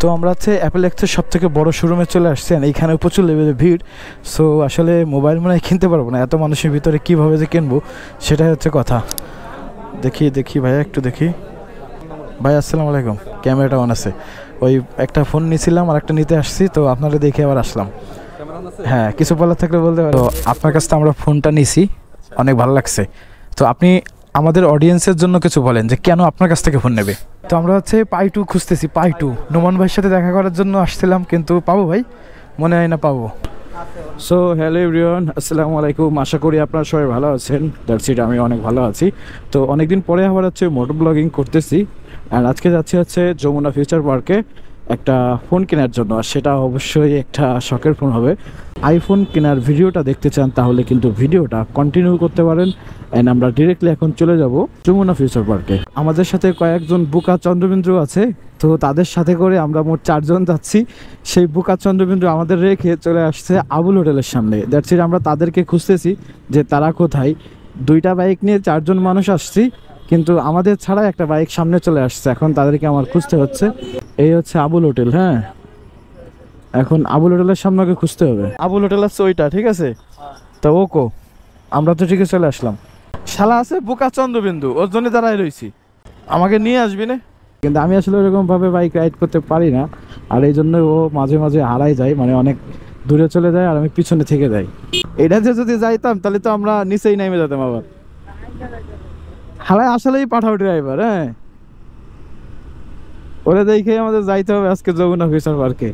তো আমরা হচ্ছে অ্যাপেল এক্সের সব থেকে বড় শোরুমে চলে আসছি, এইখানে প্রচুর লেভেলে ভিড়। সো আসলে মোবাইল মনে হয় কিনতে পারবো না, এত মানুষের ভিতরে কীভাবে যে কিনবো সেটাই হচ্ছে কথা। দেখি ভাইয়া, একটু দেখি। ভাই আসসালামু আলাইকুম। ক্যামেরাটা অন আছে। ওই একটা ফোন নিয়েছিলাম আর একটা নিতে আসছি, তো আপনারা দেখে আবার আসলাম। হ্যাঁ, কিছু বলার থাকলে বলতে পারো। আপনার কাছ থেকে আমরা ফোনটা নিয়েছি, অনেক ভালো লাগছে। তো আপনি আমাদের অডিয়েন্সের জন্য কিছু বলেন যে কেন আপনার কাছ থেকে ফোন নেবে। তো আমরা হচ্ছে পাই 2 খুঁজতেছি, পাই 2। নোমান ভাইয়ের সাথে দেখা করার জন্য আসছিলাম, কিন্তু পাবো ভাই? মনে হয় না পাবো। সো হ্যালো এভরিওয়ান, আসসালামু আলাইকুম। আশা করি আপনারা সবাই ভালো আছেন। দ্যাটস ইট, আমি অনেক ভালো আছি। তো অনেকদিন পরে আবার হচ্ছে মোটর ব্লগিং করতেছি, অ্যান্ড আজকে যাচ্ছি হচ্ছে যমুনা ফিউচার পার্কে একটা ফোন কেনার জন্য। আর সেটা অবশ্যই একটা শখের ফোন হবে। আইফোন কেনার ভিডিওটা দেখতে চান তাহলে কিন্তু ভিডিওটা কন্টিনিউ করতে পারেন। অ্যান্ড আমরা ডিরেক্টলি এখন চলে যাব যমুনা ফিউচার পার্কে। আমাদের সাথে কয়েকজন বুকা চন্দ্রবিন্দু আছে, তো তাদের সাথে করে আমরা মোট 4 জন যাচ্ছি। সেই বুকা চন্দ্রবিন্দু আমাদের রেখে চলে আসছে আবুল হোটেলের সামনে। দ্যাটস ইট, আমরা তাদেরকে খুঁজতেছি যে তারা কোথায়। 2টা বাইক নিয়ে 4 জন মানুষ আসছি, কিন্তু আমাদের ছাড়া একটা বাইক সামনে চলে আসছে। এখন তাদেরকে আমার খুঁজতে হচ্ছে। এই হচ্ছে আবুল হোটেল। হ্যাঁ, এখন আবুল হোটেলের সামনে ওকে খুঁজতে হবে। আবুল হোটেল আছে ওইটা, ঠিক আছে। তো ওকো আমরা তো ঠিকই চলে আসলাম। শালা আছে বোকা চন্দ্রবিন্দু, ওর জন্য দাঁড়ায় রয়েছি। আমাকে নিয়ে আসবি না, কিন্তু আমি আসলে ওরকমভাবে বাইক রাইড করতে পারি না। আর এই জন্য ও মাঝে মাঝে হারাই যায়, মানে অনেক দূরে চলে যায় আর আমি পিছনে থেকে যাই। এটাতে যদি যাইতাম তাহলে তো আমরা নিচেই নেমে যেতাম আবার। হালায় আসলেই পাঠাও ড্রাইভার। হ্যাঁ, ওরা দেখে আমাদের যাইতে হবে আজকে যমুনা ফিউচার পার্কে।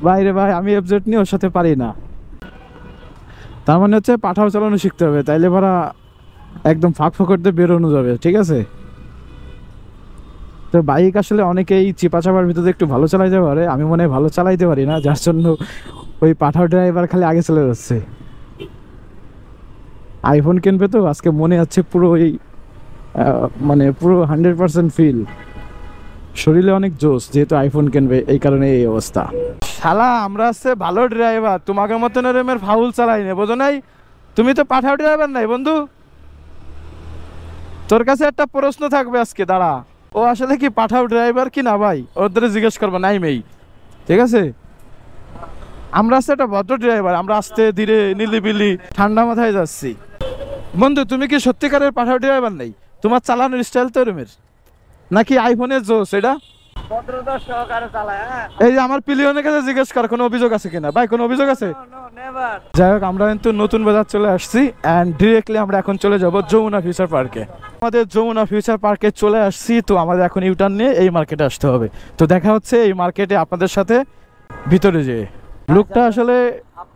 বাইরে ভাই, আমি এফজেড নিয়ে ওর সাথে পারি না। তার মানে হচ্ছে পাঠাও চালানো শিখতে হবে, তাইলে ভাড়া একদম ফাঁক ফোকরতে বেরোনো যাবে, ঠিক আছে। তো বাইক আসলে অনেকেই চিপা চাপার ভিতরে একটু ভালো চালাইতে পারে, আমি মনে হয় ভালো চালাইতে পারি না, যার জন্য ওই পাঠাও ড্রাইভার খালি আগে চলে যাচ্ছে। আইফোন কিনবে তো আজকে মনে আছে পুরো ওই মানে পুরো 100% ফিল। শরীরে অনেক জোশ, যেহেতু আইফোন কিনবে, এই কারণে এই অবস্থা। শালা আমরা আছে ভালো ড্রাইভার, তোমাকে মতন এরমের ফাউল চালাই না, বোঝো নাই? তুমি তো পাঠাও ড্রাইভার নাই বন্ধু। তোর কাছে একটা প্রশ্ন থাকবে আজকে, দাঁড়া। ও আসলে কি পাঠাও ড্রাইভার কি না ভাই, ওদের জিজ্ঞেস করবো নাই মেই, ঠিক আছে। আমরা আছে একটা ভদ্র ড্রাইভার, আমরা আস্তে ধীরে নিলিবিলি ঠান্ডা মাথায় যাচ্ছি। বন্ধু তুমি কি সত্যিকারের পাঠাও ড্রাইভার নেই? তোমার চালানোর স্টাইল তো এরমের নাকি আইফোনের জোস এটা? এই যে আমার পিলিয়নের কাছে জিজ্ঞেস কর কোনো অভিযোগ আছে কিনা। ভাই কোনো অভিযোগ আছে? যাই হোক, আমরা কিন্তু নতুন বাজার চলে আসছি, অ্যান্ড ডিরেক্টলি আমরা এখন চলে যাব যমুনা ফিউচার পার্কে। আমাদের যমুনা ফিউচার পার্কে চলে আসছি, তো আমাদের এখন ইউটার্ন নিয়ে এই মার্কেটে আসতে হবে। তো দেখা হচ্ছে এই মার্কেটে আপনাদের সাথে ভিতরে যেয়ে। লোকটা আসলে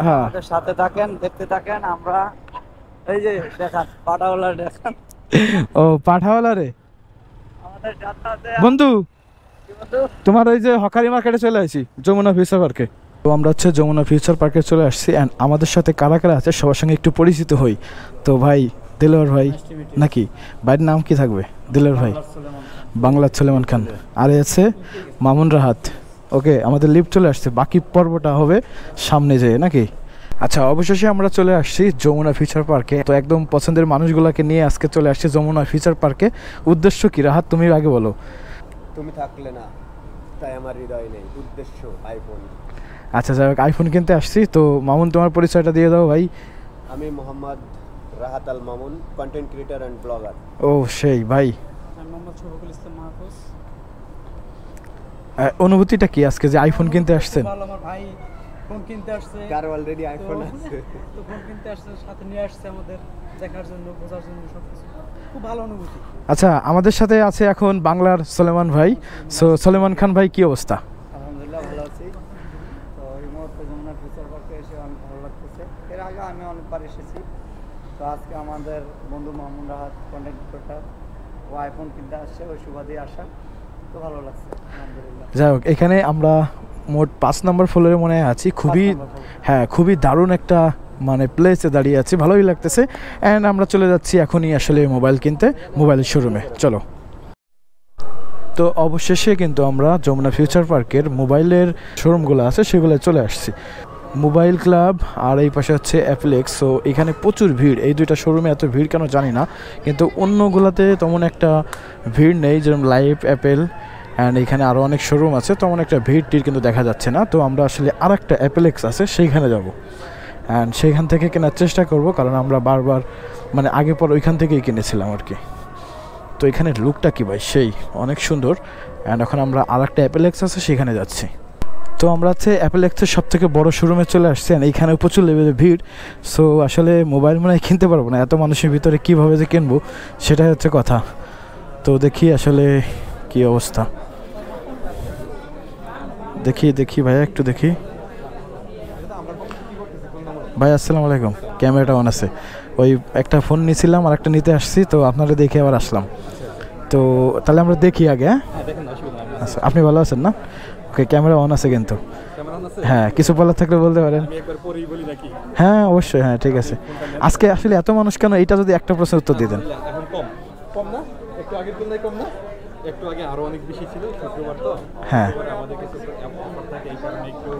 হ্যাঁ সাথে থাকেন, দেখতে থাকেন। আমরা এই যে দেখান পাঠাওয়ালা দেখান। ও পাঠাওয়ালা রে বন্ধু, তোমার ওই যে হকারি মার্কেটে চলে আসি যমুনা ফিউচার পার্কে। তো আমরা হচ্ছে যমুনা ফিউচার পার্কে চলে আসছি, অ্যান্ড আমাদের সাথে কারা কারা আছে সবার সঙ্গে একটু পরিচিত হই। তো ভাই দিলওয়ার ভাই নাকি, ভাইয়ের নাম কি থাকবে? দিলওয়ার ভাই, বাংলা সুলেমান খান। আর আছে মামুন রাহাত। ওকে, আমাদের লিফট চলে আসছে, বাকি পর্বটা হবে সামনে যেয়ে নাকি। আচ্ছা, অবশেষে আমরা চলে আসছি যমুনা ফিউচার পার্কে। তো একদম পছন্দের মানুষগুলোকে নিয়ে আজকে চলে আসছি যমুনা ফিউচার পার্কে। উদ্দেশ্য কি রাহাত, তুমি আগে বলো। তুমি থাকলে না তাই আমার হৃদয় নেই, উদ্দেশ্য আইফোন। আচ্ছা যাই হোক, আইফোন কিনতে আসছি। তো মামুন তোমার পরিচয়টা দিয়ে দাও ভাই। আমি Mohammad Rahat Al Mamun, content creator and blogger. ও সেই ভাই, আমি মোহাম্মদ শফিকুল ইসলাম মাহফুজ। অনুভূতিটা কি আজকে যে আইফোন কিনতে আসছেন? ভালো, আমার ভাই ফোন কিনতে আসছে, কার অলরেডি আইফোন আছে, তো ফোন কিনতে আসছে, সাথে নিয়ে আসছে আমাদের দেখার জন্য, বোঝার জন্য, সবকিছু খুব ভালো অনুভূতি। আচ্ছা, আমাদের সাথে আছে এখন বাংলার সুলেমান ভাই। সো সুলেমান খান ভাই, কি অবস্থা? আলহামদুলিল্লাহ ভালো আছি। তো এই মুহূর্তে যমুনা ফিউচার পার্কে এসে অনেক ভালো লাগতেছে। এর আগে আমি অনেকবার এসেছি, তো আজকে আমাদের বন্ধু মামুন রাহাত কন্টেন্ট ক্রিয়েটর, ও আইফোন কিনতে আসছে, ওই সুবাদে আসা, তো ভালো লাগছে আলহামদুলিল্লাহ। যাই হোক, এখানে আমরা মোট 5 নম্বর ফ্লোরে মনে আছি। খুবই দারুণ একটা মানে প্লেসে দাঁড়িয়ে আছি, ভালোই লাগতেছে। অ্যান্ড আমরা চলে যাচ্ছি এখনই আসলে মোবাইল কিনতে, মোবাইলের শোরুমে। চলো। তো অবশেষে কিন্তু আমরা যমুনা ফিউচার পার্কের মোবাইলের শোরুমগুলো আছে সেগুলো চলে আসছি। মোবাইল ক্লাব আর এই পাশে হচ্ছে অ্যাপেলেক্স। সো এখানে প্রচুর ভিড়, এই দুইটা শোরুমে এত ভিড় কেন জানি না, কিন্তু অন্যগুলোতে তেমন একটা ভিড় নেই, যেরকম লাইভ, অ্যাপেল অ্যান্ড এখানে আরও অনেক শোরুম আছে, তো অনেক একটা ভিড় টির কিন্তু দেখা যাচ্ছে না। তো আমরা আসলে আর একটা অ্যাপেলেক্স আছে সেইখানে যাব, অ্যান্ড সেইখান থেকে কেনার চেষ্টা করব, কারণ আমরা বারবার মানে আগে পর ওইখান থেকেই কিনেছিলাম আর কি। তো এখানে লুকটা কি ভাই সেই অনেক সুন্দর। অ্যান্ড এখন আমরা আর একটা অ্যাপেলেক্স আছে সেখানে যাচ্ছি। তো আমরা হচ্ছে অ্যাপেলেক্সের সব থেকে বড়ো শোরুমে চলে আসছি, আর এইখানে প্রচুর লেভেলে ভিড়। সো আসলে মোবাইল মনে হয় কিনতে পারবো না, এত মানুষের ভিতরে কীভাবে যে কিনবো সেটাই হচ্ছে কথা। তো দেখি আসলে কি অবস্থা, দেখি ভাইয়া একটু দেখি। ভাই আসসালামু আলাইকুম, ক্যামেরাটা অন আছে। ওই একটা ফোন নিয়েছিলাম আর একটা নিতে আসছি, তো আপনারা দেখে আবার আসলাম। তো তাহলে আমরা দেখি আগে। হ্যাঁ আচ্ছা, আপনি ভালো আছেন না? ওকে, ক্যামেরা অন আছে কিন্তু। হ্যাঁ, কিছু বলার থাকলে বলতে পারেন। হ্যাঁ অবশ্যই, হ্যাঁ ঠিক আছে। আজকে আসলে এত মানুষ কেন, এইটা যদি একটা প্রশ্নের উত্তর দিয়ে দেন। একটু আগে আরো অনেক বেশি ছিল, শুক্রবার তো। হ্যাঁ আমাদের কাছে অফার থাকে, এই কারণে একটু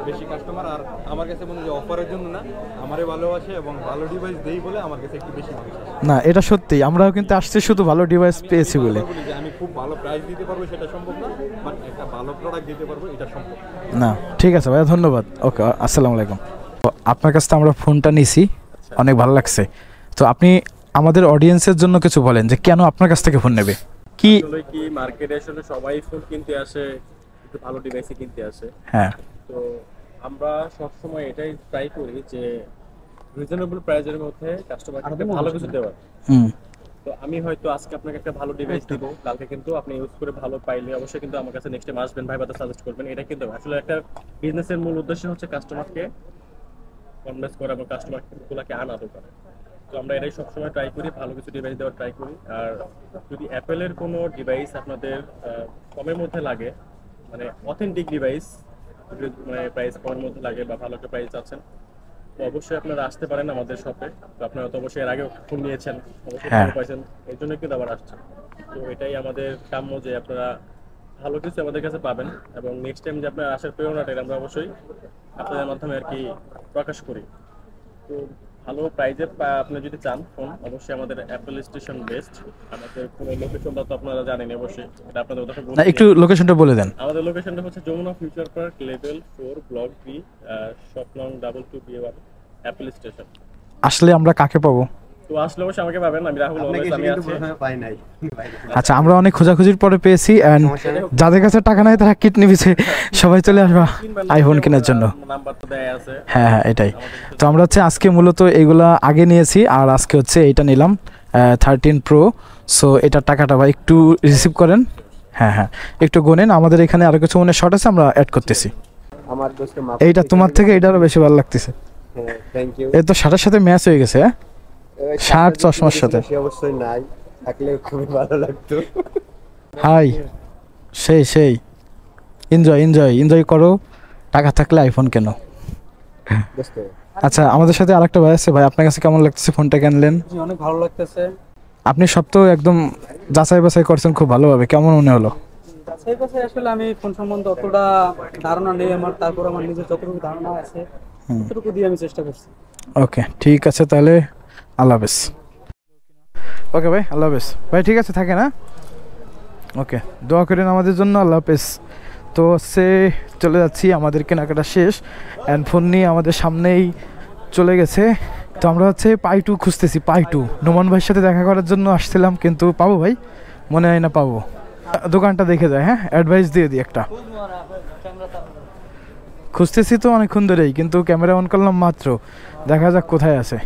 বেশি কাস্টমার। আর আমার কাছে মনে হয় অফারের জন্য না, আমারে ভালোবাসে এবং ভালো ডিভাইস দেই বলে আমার কাছে একটু বেশি মানুষ আসে। না এটা সত্যি, আমরাও কিন্তু আসছি শুধু ভালো ডিভাইস পেয়েছি বলে। আমি খুব ভালো প্রাইস দিতে পারবো সেটা সম্ভব না, বাট একটা ভালো প্রোডাক্ট দিতে পারবো এটা সম্ভব। না ঠিক আছে ভাইয়া, ধন্যবাদ। ওকে, আসসালামু আলাইকুম। আপনার কাছ থেকে আমরা ফোনটা নিয়েছি, অনেক ভালো লাগছে। তো আপনি আমাদের অডিয়েন্সের জন্য কিছু বলেন যে কেন আপনার কাছ থেকে ফোন নেবে। কি মার্কেটে আসলে সবাই ফোন কিনতে আসে, একটু ভালো ডিভাইসে কিনতে আসে। হ্যাঁ, তো আমরা সবসময় এটাই ট্রাই করি যে রিজনেবল প্রাইসের মধ্যে কাস্টমারকে ভালো কিছু দেওয়ার। তো আমি হয়তো আজকে আপনাকে একটা ভালো ডিভাইস দিব, কালকে কিন্তু আপনি ইউজ করে ভালো পাইলে অবশ্যই কিন্তু আমার কাছে নেক্সট টাইম আসবেন, ভাইবাতে সাজেস্ট করবেন। এটা কিন্তু আসলে একটা বিজনেসের মূল উদ্দেশ্য হচ্ছে কাস্টমারকে কনভিন্স করা এবং কাস্টমারগুলোকে আনা দোকানে। তো আমরা এটাই সবসময় ট্রাই করি, ভালো কিছু ডিভাইস দেওয়ার ট্রাই করি। আর যদি অ্যাপেলের কোনো ডিভাইস আপনাদের কমের মধ্যে লাগে, মানে অথেন্টিক ডিভাইস, মানে প্রাইস কমের মধ্যে লাগে বা ভালো একটা প্রাইস আছেন, তো অবশ্যই আপনারা আসতে পারেন আমাদের শপে। তো আপনারা তো অবশ্যই এর আগে ফোন নিয়েছেন, অবশ্যই ভালো পাইছেন, এই জন্য কিন্তু আবার আসছেন। তো এটাই আমাদের কাম্য যে আপনারা ভালো কিছু আমাদের কাছে পাবেন, এবং নেক্সট টাইম যে আপনার আসার প্রেরণাটা আমরা অবশ্যই আপনাদের মাধ্যমে আর কি প্রকাশ করি। তো ভালো প্রাইজে আপনি যদি চান ফোন, অবশ্যই আমাদের অ্যাপল স্টেশন বেস্ট। আমাদের কোনো লোকেশনটা তো আপনারা জানেন অবশ্যই, এটা আপনাদের উদ্দেশ্যে বলছি। একটু লোকেশনটা বলে দেন। আমাদের লোকেশনটা হচ্ছে Jamuna future park level 4 block 3 shop নং 22B1 অ্যাপল স্টেশন। আসলে আমরা কাকে পাবো? তো আসলে অবশ্যই আমাকে পাবেন, আমি রাহুল, অলওয়েজ আমি আছি। আচ্ছা, আমরা অনেক খোঁজাখুঁজির পরে পেয়েছি, এন্ড যাদের কাছে টাকা নাই তারা কিট নিবিছে, সবাই চলে আসবা আইফোন কেনার জন্য। নাম্বার তো দেয়া আছে। হ্যাঁ হ্যাঁ এটাই। তো আমরা হচ্ছে আজকে মূলত এগুলা আগে নিয়েছি, আর আজকে হচ্ছে এইটা নিলাম 13 Pro। সো এটার টাকাটা ভাই একটু রিসিভ করেন। হ্যাঁ হ্যাঁ একটু গোনেন, আমাদের এখানে আরো কিছু মনে শর্ট আছে, আমরা অ্যাড করতেছি। আমার দোস্ত এইটা তোমার থেকে এটা আরো বেশি ভালো লাগতেছে। হ্যাঁ থ্যাংক ইউ। এই তো শার্টের সাথে ম্যাচ হয়ে গেছে। হ্যাঁ, শার্ট চশমার সাথে অবশ্যই নাই থাকলে খুবই ভালো লাগতো। হাই, সেই এনজয় করো, টাকা থাকলে আইফোন কেন। আচ্ছা, আমাদের সাথে আরেকটা ভাই আছে। ভাই আপনার কাছে কেমন লাগতেছে ফোনটা কিনলেন? অনেক ভালো লাগতেছে। আপনি সব তো একদম যাচাই বাছাই করছেন খুব ভালোভাবে, কেমন মনে হলো? যাচাই বাছাই আসলে আমি ফোন সম্বন্ধে অতটা ধারণা নেই আমার, তারপর আমার নিজের যতটুকু ধারণা আছে ততটুকু দিয়ে আমি চেষ্টা করছি। ওকে ঠিক আছে, তাহলে আল্লাহ হাফেজ। ওকে ভাই, আল্লাহ হাফেজ ভাই, ঠিক আছে থাকে না। ওকে, দোয়া করেন আমাদের জন্য, আল্লাহ হাফেজ। তো হচ্ছে চলে যাচ্ছি, আমাদের কেনাকাটা শেষ, অ্যান্ড ফোন নিয়ে আমাদের সামনেই চলে গেছে। তো আমরা হচ্ছে পাই 2 খুঁজতেছি, পাই 2 নোমান ভাইয়ের সাথে দেখা করার জন্য আসছিলাম, কিন্তু পাবো ভাই? মনে হয় না পাবো। দোকানটা দেখে যায়, হ্যাঁ অ্যাডভাইস দিয়ে দিই একটা। খুঁজতেছি তো অনেকক্ষণ ধরেই, কিন্তু ক্যামেরা অন করলাম মাত্র, দেখা যাক কোথায় আছে।